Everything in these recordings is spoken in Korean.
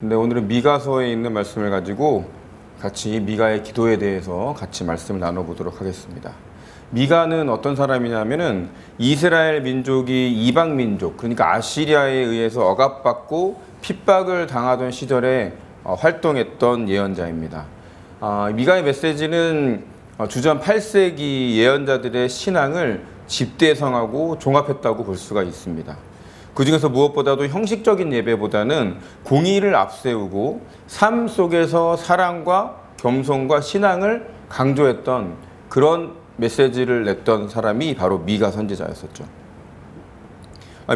근데 오늘은 미가서에 있는 말씀을 가지고 같이 미가의 기도에 대해서 같이 말씀을 나눠보도록 하겠습니다. 미가는 어떤 사람이냐면은 이스라엘 민족이 이방 민족, 그러니까 아시리아에 의해서 억압받고 핍박을 당하던 시절에 활동했던 예언자입니다. 미가의 메시지는 주전 8세기 예언자들의 신앙을 집대성하고 종합했다고 볼 수가 있습니다. 그 중에서 무엇보다도 형식적인 예배보다는 공의를 앞세우고 삶 속에서 사랑과 겸손과 신앙을 강조했던 그런 메시지를 냈던 사람이 바로 미가 선지자였었죠.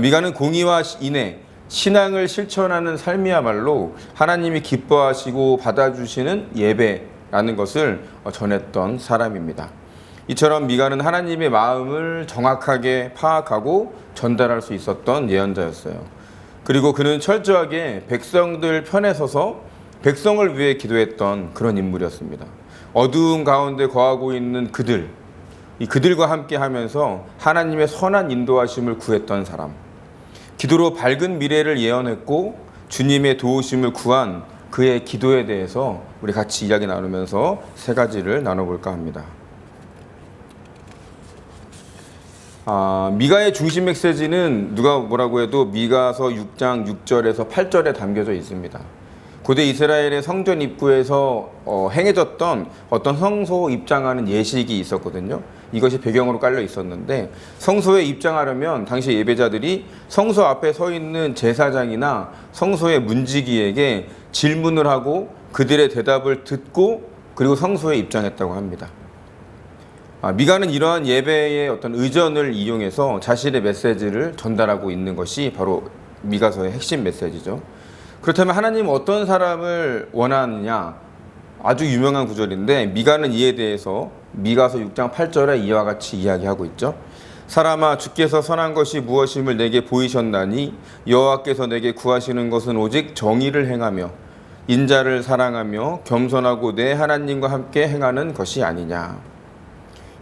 미가는 공의와 인애, 신앙을 실천하는 삶이야말로 하나님이 기뻐하시고 받아주시는 예배라는 것을 전했던 사람입니다. 이처럼 미가는 하나님의 마음을 정확하게 파악하고 전달할 수 있었던 예언자였어요. 그리고 그는 철저하게 백성들 편에 서서 백성을 위해 기도했던 그런 인물이었습니다. 어두운 가운데 거하고 있는 그들과 함께 하면서 하나님의 선한 인도하심을 구했던 사람. 기도로 밝은 미래를 예언했고 주님의 도우심을 구한 그의 기도에 대해서 우리 같이 이야기 나누면서 세 가지를 나눠볼까 합니다. 미가의 중심 메시지는 누가 뭐라고 해도 미가서 6장 6절에서 8절에 담겨져 있습니다. 고대 이스라엘의 성전 입구에서 행해졌던 어떤 성소 입장하는 예식이 있었거든요. 이것이 배경으로 깔려 있었는데 성소에 입장하려면 당시 예배자들이 성소 앞에 서 있는 제사장이나 성소의 문지기에게 질문을 하고 그들의 대답을 듣고 그리고 성소에 입장했다고 합니다. 미가는 이러한 예배의 어떤 의전을 이용해서 자신의 메시지를 전달하고 있는 것이 바로 미가서의 핵심 메시지죠. 그렇다면 하나님은 어떤 사람을 원하느냐? 아주 유명한 구절인데 미가는 이에 대해서 미가서 6장 8절에 이와 같이 이야기하고 있죠. 사람아, 주께서 선한 것이 무엇임을 내게 보이셨나니 여호와께서 내게 구하시는 것은 오직 정의를 행하며 인자를 사랑하며 겸손하고 내 하나님과 함께 행하는 것이 아니냐.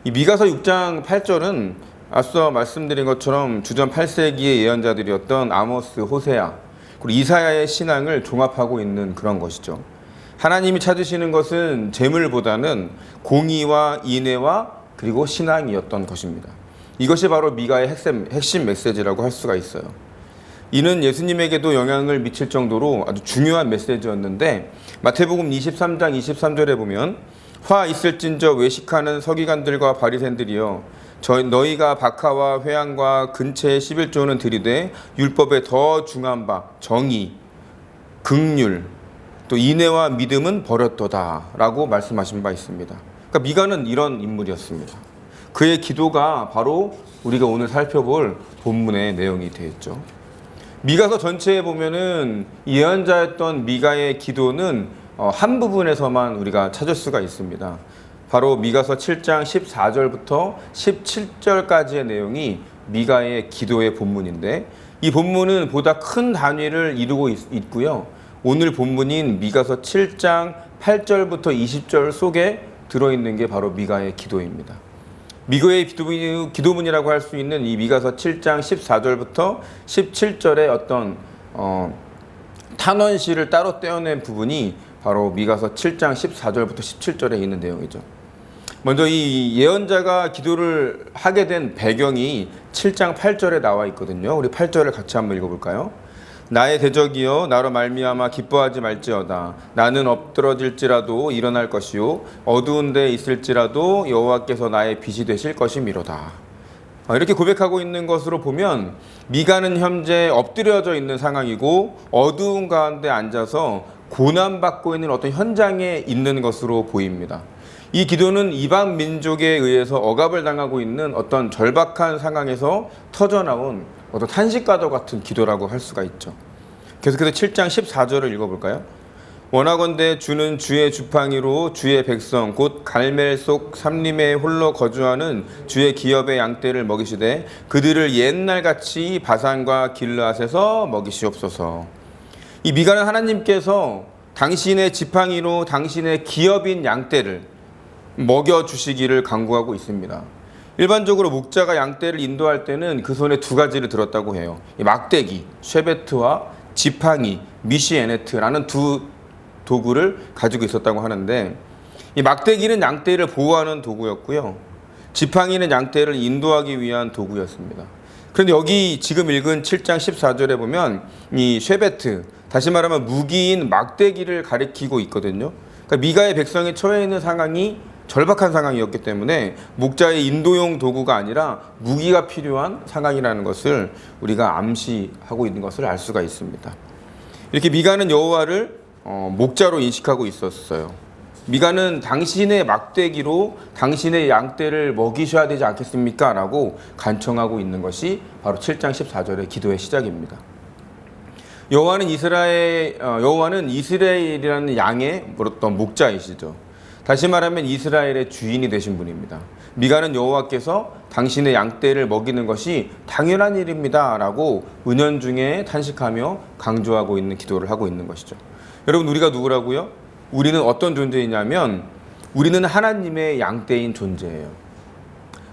이 미가서 6장 8절은 앞서 말씀드린 것처럼 주전 8세기의 예언자들이었던 아모스, 호세아, 그리고 이사야의 신앙을 종합하고 있는 그런 것이죠. 하나님이 찾으시는 것은 재물보다는 공의와 인애와 그리고 신앙이었던 것입니다. 이것이 바로 미가의 핵심 메시지라고 할 수가 있어요. 이는 예수님에게도 영향을 미칠 정도로 아주 중요한 메시지였는데 마태복음 23장 23절에 보면 화 있을진저 외식하는 서기관들과 바리새인들이여 너희가 박하와 회향과 근체의 11조는 들이되 율법에 더 중한 바 정의, 긍휼, 또 인애와 믿음은 버렸도다 라고 말씀하신 바 있습니다. 그러니까 미가는 이런 인물이었습니다. 그의 기도가 바로 우리가 오늘 살펴볼 본문의 내용이 되겠죠. 미가서 전체에 보면은 예언자였던 미가의 기도는 한 부분에서만 우리가 찾을 수가 있습니다. 바로 미가서 7장 14절부터 17절까지의 내용이 미가의 기도의 본문인데 이 본문은 보다 큰 단위를 이루고 있고요. 오늘 본문인 미가서 7장 8절부터 20절 속에 들어있는 게 바로 미가의 기도입니다. 미가의 기도문이라고 할 수 있는 이 미가서 7장 14절부터 17절의 어떤 탄원시를 따로 떼어낸 부분이 바로 미가서 7장 14절부터 17절에 있는 내용이죠. 먼저 이 예언자가 기도를 하게 된 배경이 7장 8절에 나와 있거든요. 우리 8절을 같이 한번 읽어볼까요? 나의 대적이여 나로 말미암아 기뻐하지 말지어다. 나는 엎드러질지라도 일어날 것이요 어두운 데 있을지라도 여호와께서 나의 빛이 되실 것이미로다. 이렇게 고백하고 있는 것으로 보면 미가는 현재 엎드려져 있는 상황이고 어두운 가운데 앉아서 고난받고 있는 어떤 현장에 있는 것으로 보입니다. 이 기도는 이방 민족에 의해서 억압을 당하고 있는 어떤 절박한 상황에서 터져나온 어떤 탄식과도 같은 기도라고 할 수가 있죠. 계속해서 7장 14절을 읽어볼까요? 원하건대 주는 주의 지팡이로 주의 백성 곧 갈멜 속 삼림에 홀로 거주하는 주의 기업의 양떼를 먹이시되 그들을 옛날같이 바산과 길르앗에서 먹이시옵소서. 이 미가는 하나님께서 당신의 지팡이로 당신의 기업인 양떼를 먹여주시기를 간구하고 있습니다. 일반적으로 목자가 양떼를 인도할 때는 그 손에 두 가지를 들었다고 해요. 막대기, 쉐베트와 지팡이, 미시에네트라는 두 도구를 가지고 있었다고 하는데, 이 막대기는 양떼를 보호하는 도구였고요. 지팡이는 양떼를 인도하기 위한 도구였습니다. 그런데 여기 지금 읽은 7장 14절에 보면 이 쉐베트, 다시 말하면 무기인 막대기를 가리키고 있거든요. 그러니까 미가의 백성이 처해 있는 상황이 절박한 상황이었기 때문에 목자의 인도용 도구가 아니라 무기가 필요한 상황이라는 것을 우리가 암시하고 있는 것을 알 수가 있습니다. 이렇게 미가는 여호와를 목자로 인식하고 있었어요. 미가는 당신의 막대기로 당신의 양떼를 먹이셔야 되지 않겠습니까? 라고 간청하고 있는 것이 바로 7장 14절의 기도의 시작입니다. 여호와는 이스라엘이라는 양의 어떤 목자이시죠. 다시 말하면 이스라엘의 주인이 되신 분입니다. 미가는 여호와께서 당신의 양떼를 먹이는 것이 당연한 일입니다 라고 은연중에 탄식하며 강조하고 있는 기도를 하고 있는 것이죠. 여러분, 우리가 누구라고요? 우리는 어떤 존재이냐면 우리는 하나님의 양떼인 존재예요.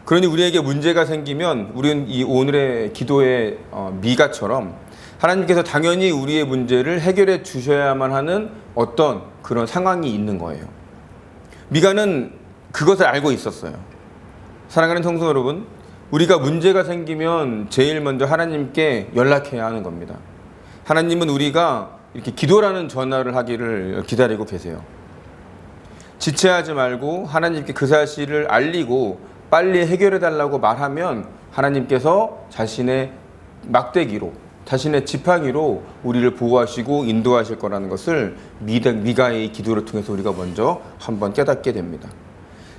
그러니 우리에게 문제가 생기면 우리는 이 오늘의 기도의 미가처럼 하나님께서 당연히 우리의 문제를 해결해 주셔야만 하는 어떤 그런 상황이 있는 거예요. 미가는 그것을 알고 있었어요. 사랑하는 성도 여러분, 우리가 문제가 생기면 제일 먼저 하나님께 연락해야 하는 겁니다. 하나님은 우리가 이렇게 기도라는 전화를 하기를 기다리고 계세요. 지체하지 말고 하나님께 그 사실을 알리고 빨리 해결해 달라고 말하면 하나님께서 자신의 막대기로, 자신의 지팡이로 우리를 보호하시고 인도하실 거라는 것을 미가의 기도를 통해서 우리가 먼저 한번 깨닫게 됩니다.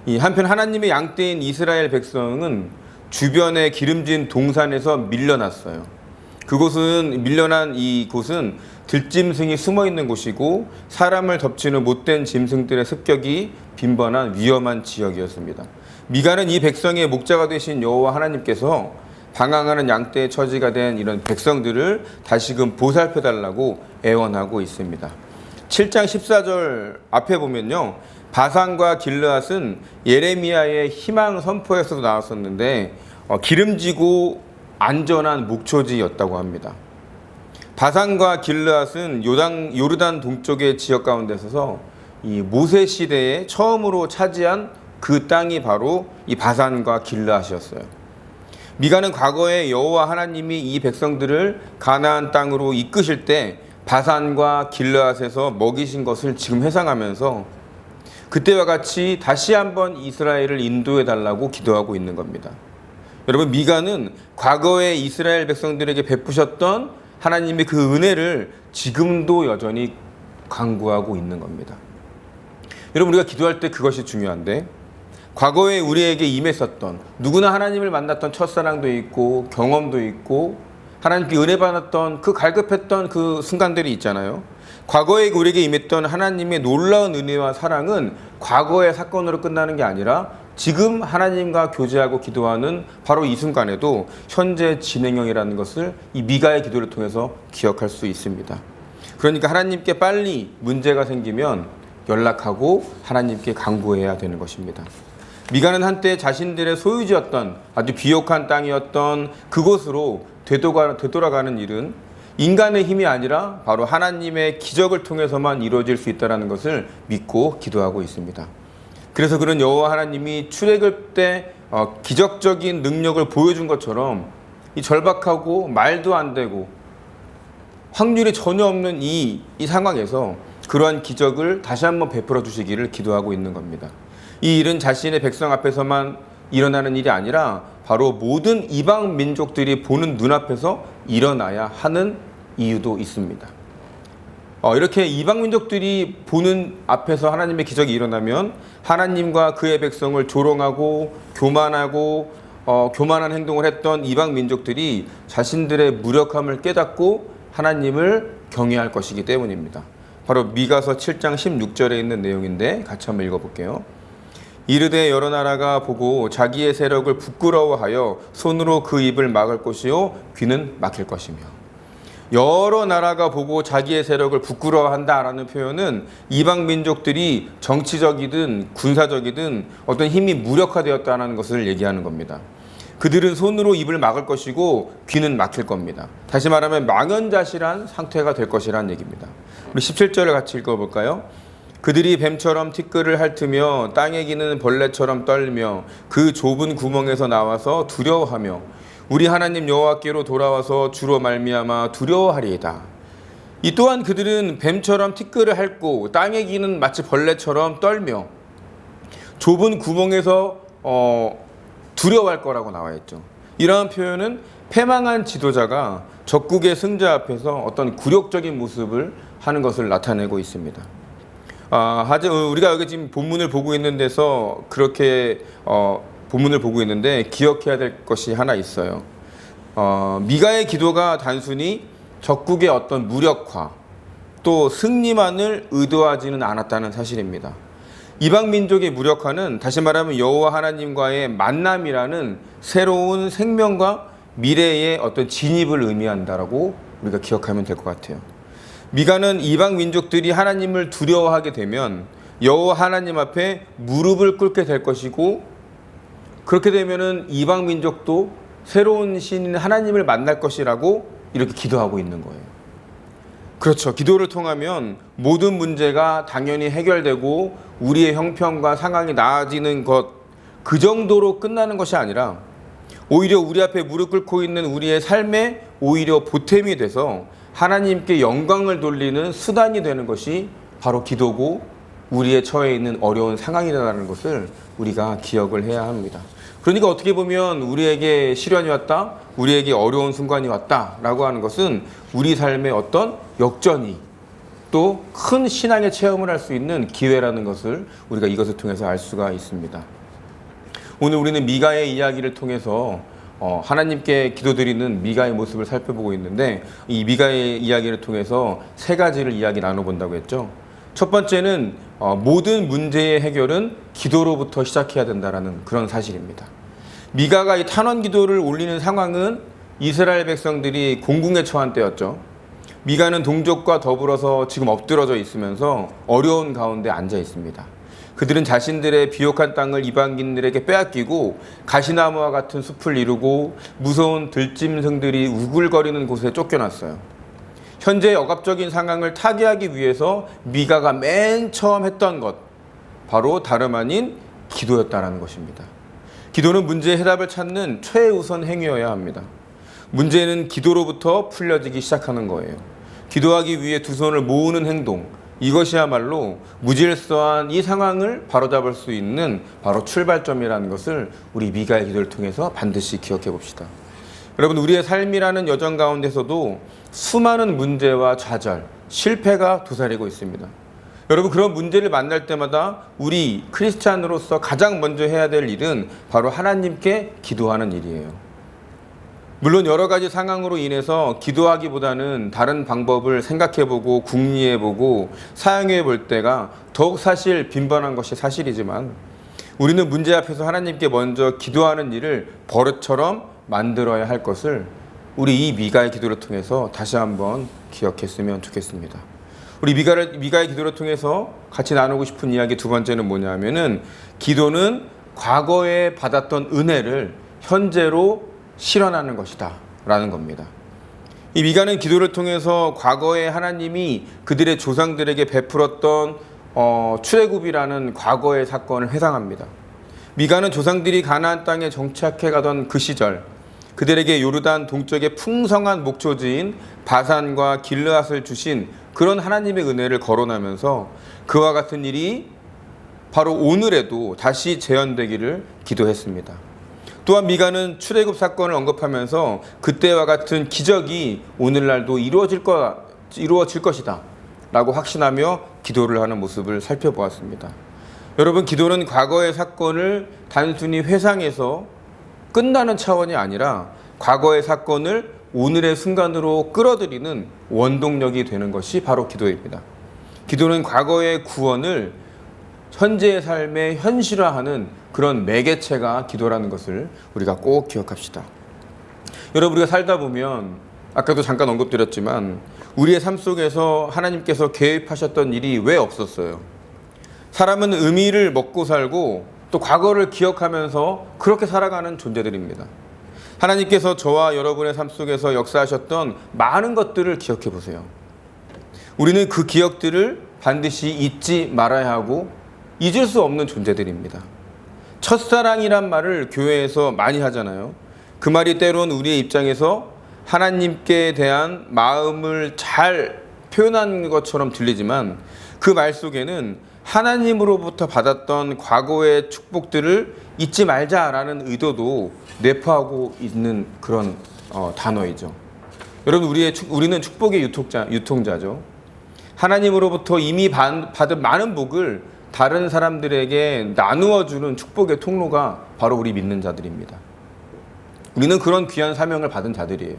이 한편 하나님의 양떼인 이스라엘 백성은 주변의 기름진 동산에서 밀려났어요. 밀려난 이곳은 들짐승이 숨어 있는 곳이고 사람을 덮치는 못된 짐승들의 습격이 빈번한 위험한 지역이었습니다. 미가는 이 백성의 목자가 되신 여호와 하나님께서 방황하는 양떼의 처지가 된 이런 백성들을 다시금 보살펴달라고 애원하고 있습니다. 7장 14절 앞에 보면요, 바산과 길르앗은 예레미야의 희망 선포에서도 나왔었는데 기름지고 안전한 목초지였다고 합니다. 바산과 길르앗은 요르단 동쪽의 지역 가운데 있어서 이 모세 시대에 처음으로 차지한 그 땅이 바로 이 바산과 길르앗이었어요. 미가는 과거에 여호와 하나님이 이 백성들을 가나안 땅으로 이끄실 때 바산과 길르앗에서 먹이신 것을 지금 회상하면서 그때와 같이 다시 한번 이스라엘을 인도해 달라고 기도하고 있는 겁니다. 여러분, 미가는 과거에 이스라엘 백성들에게 베푸셨던 하나님의 그 은혜를 지금도 여전히 간구하고 있는 겁니다. 여러분, 우리가 기도할 때 그것이 중요한데, 과거에 우리에게 임했었던, 누구나 하나님을 만났던 첫사랑도 있고 경험도 있고 하나님께 은혜 받았던 그 갈급했던 그 순간들이 있잖아요. 과거에 우리에게 임했던 하나님의 놀라운 은혜와 사랑은 과거의 사건으로 끝나는 게 아니라 지금 하나님과 교제하고 기도하는 바로 이 순간에도 현재 진행형이라는 것을 이 미가의 기도를 통해서 기억할 수 있습니다. 그러니까 하나님께 빨리 문제가 생기면 연락하고 하나님께 간구해야 되는 것입니다. 미가는 한때 자신들의 소유지였던 아주 비옥한 땅이었던 그곳으로 되돌아가는 일은 인간의 힘이 아니라 바로 하나님의 기적을 통해서만 이루어질 수 있다는 것을 믿고 기도하고 있습니다. 그래서 그런 여호와 하나님이 출애굽 때 기적적인 능력을 보여준 것처럼 이 절박하고 말도 안 되고 확률이 전혀 없는 이 상황에서 그러한 기적을 다시 한번 베풀어 주시기를 기도하고 있는 겁니다. 이 일은 자신의 백성 앞에서만 일어나는 일이 아니라 바로 모든 이방 민족들이 보는 눈앞에서 일어나야 하는 이유도 있습니다. 이렇게 이방 민족들이 보는 앞에서 하나님의 기적이 일어나면 하나님과 그의 백성을 조롱하고 교만한 행동을 했던 이방 민족들이 자신들의 무력함을 깨닫고 하나님을 경외할 것이기 때문입니다. 바로 미가서 7장 16절에 있는 내용인데 같이 한번 읽어볼게요. 이르되 여러 나라가 보고 자기의 세력을 부끄러워하여 손으로 그 입을 막을 것이요 귀는 막힐 것이며. 여러 나라가 보고 자기의 세력을 부끄러워한다라는 표현은 이방 민족들이 정치적이든 군사적이든 어떤 힘이 무력화되었다는 것을 얘기하는 겁니다. 그들은 손으로 입을 막을 것이고 귀는 막힐 겁니다. 다시 말하면 망연자실한 상태가 될 것이라는 얘기입니다. 우리 17절을 같이 읽어볼까요? 그들이 뱀처럼 티끌을 핥으며 땅에 기는 벌레처럼 떨며 그 좁은 구멍에서 나와서 두려워하며 우리 하나님 여호와께로 돌아와서 주로 말미암아 두려워하리이다. 이 또한 그들은 뱀처럼 티끌을 핥고 땅에 기는 마치 벌레처럼 떨며 좁은 구멍에서 두려워할 거라고 나와 있죠. 이러한 표현은 패망한 지도자가 적국의 승자 앞에서 어떤 굴욕적인 모습을 하는 것을 나타내고 있습니다. 우리가 여기 지금 본문을 보고 있는 데서 그렇게 본문을 보고 있는데 기억해야 될 것이 하나 있어요. 미가의 기도가 단순히 적국의 어떤 무력화 또 승리만을 의도하지는 않았다는 사실입니다. 이방 민족의 무력화는 다시 말하면 여호와 하나님과의 만남이라는 새로운 생명과 미래의 어떤 진입을 의미한다라고 우리가 기억하면 될 것 같아요. 미가는 이방 민족들이 하나님을 두려워하게 되면 여호와 하나님 앞에 무릎을 꿇게 될 것이고 그렇게 되면은 이방 민족도 새로운 신인 하나님을 만날 것이라고 이렇게 기도하고 있는 거예요. 그렇죠. 기도를 통하면 모든 문제가 당연히 해결되고 우리의 형편과 상황이 나아지는 것, 그 정도로 끝나는 것이 아니라 오히려 우리 앞에 무릎 꿇고 있는 우리의 삶에 오히려 보탬이 돼서 하나님께 영광을 돌리는 수단이 되는 것이 바로 기도고 우리의 처해 있는 어려운 상황이라는 것을 우리가 기억을 해야 합니다. 그러니까 어떻게 보면 우리에게 시련이 왔다, 우리에게 어려운 순간이 왔다라고 하는 것은 우리 삶의 어떤 역전이 또 큰 신앙의 체험을 할 수 있는 기회라는 것을 우리가 이것을 통해서 알 수가 있습니다. 오늘 우리는 미가의 이야기를 통해서 하나님께 기도드리는 미가의 모습을 살펴보고 있는데 이 미가의 이야기를 통해서 세 가지를 이야기 나눠본다고 했죠. 첫 번째는 모든 문제의 해결은 기도로부터 시작해야 된다는 그런 사실입니다. 미가가 이 탄원 기도를 올리는 상황은 이스라엘 백성들이 공궁에 처한 때였죠. 미가는 동족과 더불어서 지금 엎드러져 있으면서 어려운 가운데 앉아 있습니다. 그들은 자신들의 비옥한 땅을 이방인들에게 빼앗기고 가시나무와 같은 숲을 이루고 무서운 들짐승들이 우글거리는 곳에 쫓겨났어요. 현재의 억압적인 상황을 타개하기 위해서 미가가 맨 처음 했던 것, 바로 다름 아닌 기도였다는 것입니다. 기도는 문제의 해답을 찾는 최우선 행위여야 합니다. 문제는 기도로부터 풀려지기 시작하는 거예요. 기도하기 위해 두 손을 모으는 행동, 이것이야말로 무질서한 이 상황을 바로잡을 수 있는 바로 출발점이라는 것을 우리 미가의 기도를 통해서 반드시 기억해 봅시다. 여러분, 우리의 삶이라는 여정 가운데서도 수많은 문제와 좌절, 실패가 도사리고 있습니다. 여러분, 그런 문제를 만날 때마다 우리 크리스찬으로서 가장 먼저 해야 될 일은 바로 하나님께 기도하는 일이에요. 물론 여러 가지 상황으로 인해서 기도하기보다는 다른 방법을 생각해보고 궁리해보고 사용해볼 때가 더욱 사실 빈번한 것이 사실이지만 우리는 문제 앞에서 하나님께 먼저 기도하는 일을 버릇처럼 만들어야 할 것을 우리 이 미가의 기도를 통해서 다시 한번 기억했으면 좋겠습니다. 우리 미가의 기도를 통해서 같이 나누고 싶은 이야기 두 번째는 뭐냐면은 기도는 과거에 받았던 은혜를 현재로 실현하는 것이다 라는 겁니다. 이 미가는 기도를 통해서 과거에 하나님이 그들의 조상들에게 베풀었던 출애굽이라는 과거의 사건을 회상합니다. 미가는 조상들이 가나안 땅에 정착해 가던 그 시절 그들에게 요르단 동쪽의 풍성한 목초지인 바산과 길르앗을 주신 그런 하나님의 은혜를 거론하면서 그와 같은 일이 바로 오늘에도 다시 재현되기를 기도했습니다. 또한 미가는 출애굽 사건을 언급하면서 그때와 같은 기적이 오늘날도 이루어질 것이다 라고 확신하며 기도를 하는 모습을 살펴보았습니다. 여러분, 기도는 과거의 사건을 단순히 회상해서 끝나는 차원이 아니라 과거의 사건을 오늘의 순간으로 끌어들이는 원동력이 되는 것이 바로 기도입니다. 기도는 과거의 구원을 현재의 삶에 현실화하는 그런 매개체가 기도라는 것을 우리가 꼭 기억합시다. 여러분, 우리가 살다 보면 아까도 잠깐 언급드렸지만 우리의 삶 속에서 하나님께서 개입하셨던 일이 왜 없었어요? 사람은 의미를 먹고 살고 또 과거를 기억하면서 그렇게 살아가는 존재들입니다. 하나님께서 저와 여러분의 삶 속에서 역사하셨던 많은 것들을 기억해 보세요. 우리는 그 기억들을 반드시 잊지 말아야 하고 잊을 수 없는 존재들입니다. 첫사랑이란 말을 교회에서 많이 하잖아요. 그 말이 때론 우리의 입장에서 하나님께 대한 마음을 잘 표현한 것처럼 들리지만 그 말 속에는 하나님으로부터 받았던 과거의 축복들을 잊지 말자라는 의도도 내포하고 있는 그런 단어이죠. 여러분, 우리는 축복의 유통자죠. 하나님으로부터 이미 받은 많은 복을 다른 사람들에게 나누어주는 축복의 통로가 바로 우리 믿는 자들입니다. 우리는 그런 귀한 사명을 받은 자들이에요.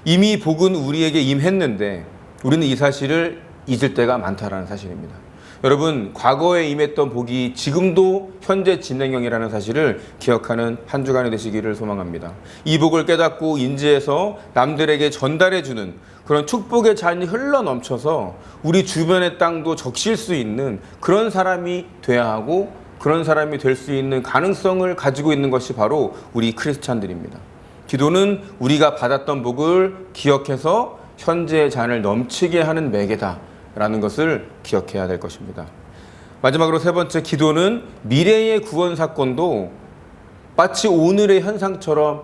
이미 복은 우리에게 임했는데 우리는 이 사실을 잊을 때가 많다라는 사실입니다. 여러분, 과거에 임했던 복이 지금도 현재 진행형이라는 사실을 기억하는 한 주간이 되시기를 소망합니다. 이 복을 깨닫고 인지해서 남들에게 전달해주는 그런 축복의 잔이 흘러넘쳐서 우리 주변의 땅도 적실 수 있는 그런 사람이 돼야 하고 그런 사람이 될 수 있는 가능성을 가지고 있는 것이 바로 우리 크리스찬들입니다. 기도는 우리가 받았던 복을 기억해서 현재의 잔을 넘치게 하는 매개다라는 것을 기억해야 될 것입니다. 마지막으로 세 번째, 기도는 미래의 구원 사건도 마치 오늘의 현상처럼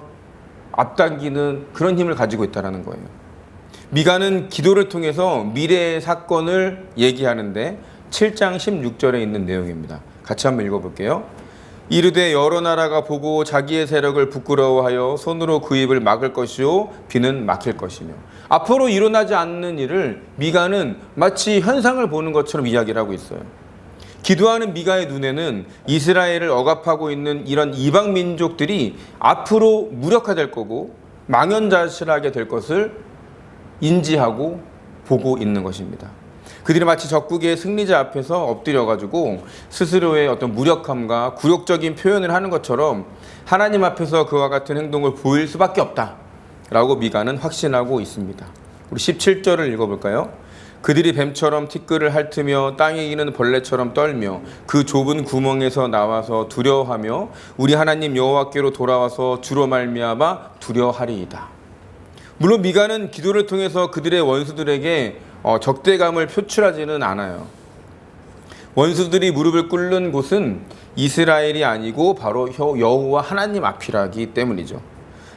앞당기는 그런 힘을 가지고 있다는 거예요. 미가는 기도를 통해서 미래의 사건을 얘기하는데 7장 16절에 있는 내용입니다. 같이 한번 읽어볼게요. 이르되 여러 나라가 보고 자기의 세력을 부끄러워하여 손으로 그 입을 막을 것이요 비는 막힐 것이며. 앞으로 일어나지 않는 일을 미가는 마치 현상을 보는 것처럼 이야기를 하고 있어요. 기도하는 미가의 눈에는 이스라엘을 억압하고 있는 이런 이방 민족들이 앞으로 무력화될 거고 망연자실하게 될 것을 인지하고 보고 있는 것입니다. 그들이 마치 적국의 승리자 앞에서 엎드려가지고 스스로의 어떤 무력함과 굴욕적인 표현을 하는 것처럼 하나님 앞에서 그와 같은 행동을 보일 수밖에 없다라고 미가는 확신하고 있습니다. 우리 17절을 읽어볼까요? 그들이 뱀처럼 티끌을 핥으며 땅에 기는 벌레처럼 떨며 그 좁은 구멍에서 나와서 두려워하며 우리 하나님 여호와께로 돌아와서 주로 말미암아 두려워하리이다. 물론 미가는 기도를 통해서 그들의 원수들에게 적대감을 표출하지는 않아요. 원수들이 무릎을 꿇는 곳은 이스라엘이 아니고 바로 여호와 하나님 앞이라기 때문이죠.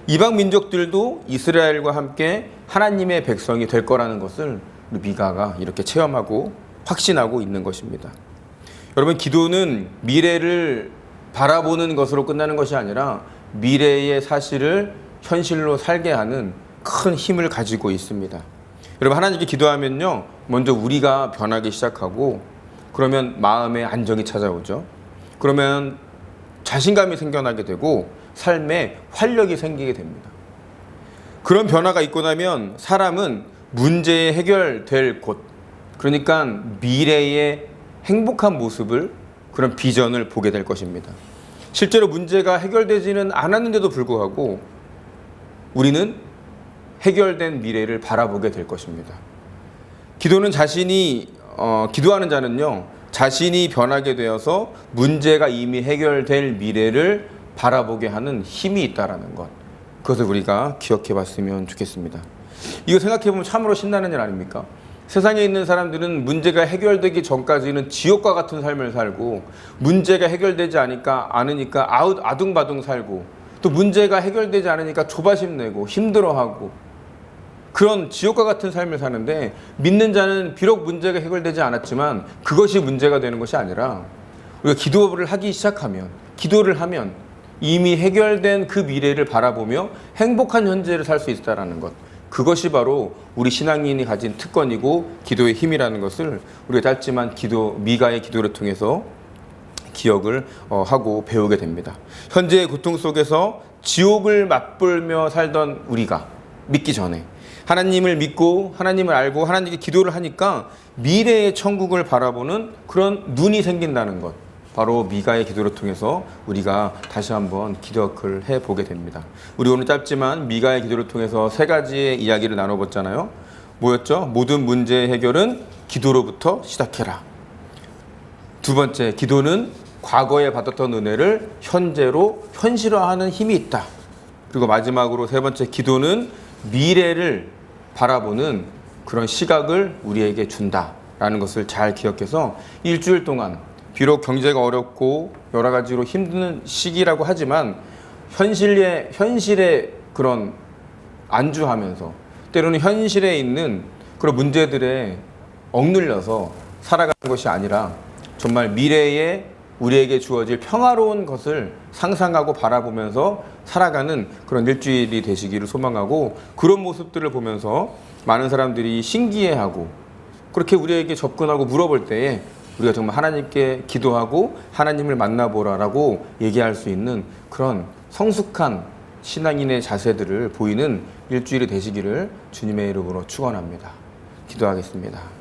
이방 민족들도 이스라엘과 함께 하나님의 백성이 될 거라는 것을 우리 미가가 이렇게 체험하고 확신하고 있는 것입니다. 여러분, 기도는 미래를 바라보는 것으로 끝나는 것이 아니라 미래의 사실을 현실로 살게 하는 큰 힘을 가지고 있습니다. 여러분, 하나님께 기도하면요, 먼저 우리가 변하기 시작하고 그러면 마음의 안정이 찾아오죠. 그러면 자신감이 생겨나게 되고 삶에 활력이 생기게 됩니다. 그런 변화가 있고 나면 사람은 문제의 해결될 곳, 그러니까 미래의 행복한 모습을, 그런 비전을 보게 될 것입니다. 실제로 문제가 해결되지는 않았는데도 불구하고 우리는 해결된 미래를 바라보게 될 것입니다. 기도는 기도하는 자는요, 자신이 변하게 되어서 문제가 이미 해결될 미래를 바라보게 하는 힘이 있다는 것, 그것을 우리가 기억해 봤으면 좋겠습니다. 이거 생각해 보면 참으로 신나는 일 아닙니까? 세상에 있는 사람들은 문제가 해결되기 전까지는 지옥과 같은 삶을 살고, 문제가 해결되지 않으니까 아둥바둥 살고, 또 문제가 해결되지 않으니까 조바심 내고 힘들어하고, 그런 지옥과 같은 삶을 사는데, 믿는 자는 비록 문제가 해결되지 않았지만 그것이 문제가 되는 것이 아니라 우리가 기도를 하면 이미 해결된 그 미래를 바라보며 행복한 현재를 살 수 있다는 것, 그것이 바로 우리 신앙인이 가진 특권이고 기도의 힘이라는 것을 우리가 짧지만 미가의 기도를 통해서 기억을 하고 배우게 됩니다. 현재의 고통 속에서 지옥을 맛보며 살던 우리가 믿기 전에 하나님을 믿고 하나님을 알고 하나님께 기도를 하니까 미래의 천국을 바라보는 그런 눈이 생긴다는 것, 바로 미가의 기도를 통해서 우리가 다시 한번 기억을 해보게 됩니다. 우리 오늘 짧지만 미가의 기도를 통해서 세 가지의 이야기를 나눠봤잖아요. 뭐였죠? 모든 문제의 해결은 기도로부터 시작해라. 두 번째, 기도는 과거에 받았던 은혜를 현재로 현실화하는 힘이 있다. 그리고 마지막으로 세 번째 기도는 미래를 바라보는 그런 시각을 우리에게 준다라는 것을 잘 기억해서 일주일 동안 비록 경제가 어렵고 여러 가지로 힘든 시기라고 하지만 현실에 그런 안주하면서 때로는 현실에 있는 그런 문제들에 억눌려서 살아가는 것이 아니라 정말 미래에 우리에게 주어질 평화로운 것을 상상하고 바라보면서 살아가는 그런 일주일이 되시기를 소망하고, 그런 모습들을 보면서 많은 사람들이 신기해하고 그렇게 우리에게 접근하고 물어볼 때에 우리가 정말 하나님께 기도하고 하나님을 만나보라라고 얘기할 수 있는 그런 성숙한 신앙인의 자세들을 보이는 일주일이 되시기를 주님의 이름으로 축원합니다. 기도하겠습니다.